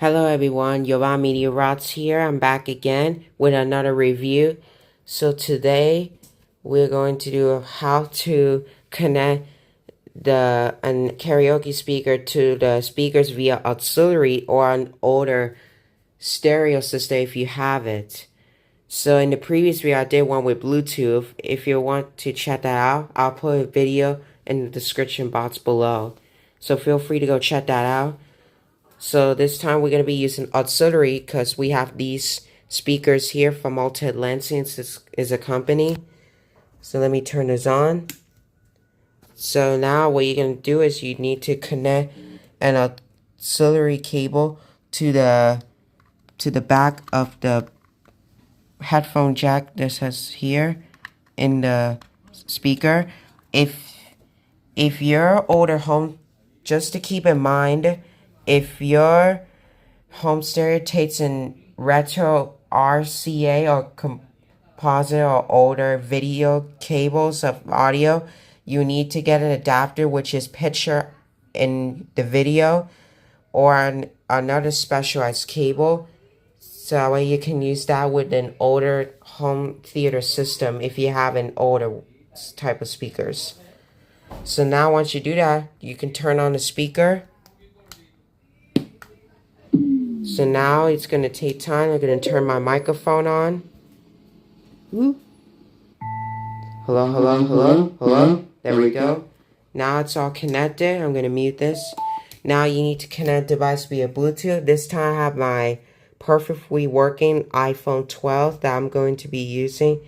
Hello everyone, Yoba Media Rots here. I'm back again with another review. So today we're going to do how to connect the karaoke speaker to the speakers via auxiliary or an older stereo system if you have it. So in the previous video I did one with Bluetooth. If you want to check that out, I'll put a video in the description box below. So feel free to go check that out. So this time we're going to be using auxiliary because we have these speakers here from Multi-Atlantic is a company. So let me turn this on. So now what you're going to do is you need to connect an auxiliary cable to the back of the headphone jack that says here in the speaker. If your older home, just to keep in mind, if your home stereo takes in retro RCA or composite or older video cables of audio, you need to get an adapter which is picture in the video or another specialized cable. So that way you can use that with an older home theater system if you have an older type of speakers. So now once you do that, you can turn on the speaker. So now it's going to take time. I'm going to turn my microphone on. Hello, hello, hello, hello. There we go. Now it's all connected. I'm going to mute this. Now you need to connect device via Bluetooth. This time I have my perfectly working iPhone 12 that I'm going to be using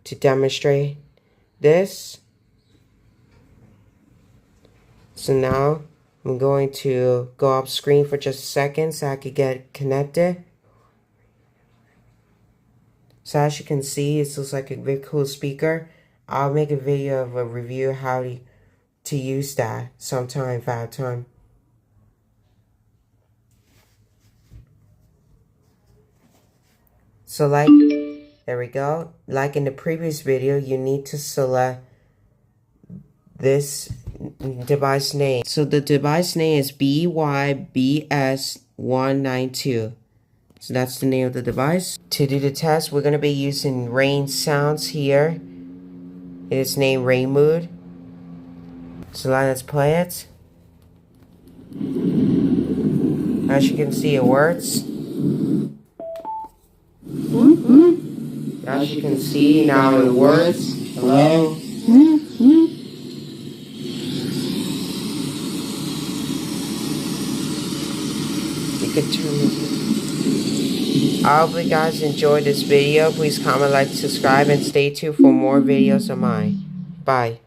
to demonstrate this. So now I'm going to go off screen for just a second so I could get connected. So as you can see, it looks like a very cool speaker. I'll make a video of a review how to use that sometime if I have time. So there we go. Like in the previous video, you need to select this device name. So the device name is BYBS192. So that's the name of the device. To do the test, we're going to be using rain sounds here. It is named Rain Mood. So let's play it. As you can see, it works. As you can see, now it works. Hello. I hope you guys enjoyed this video. Please comment, like, subscribe, and stay tuned for more videos of mine. Bye.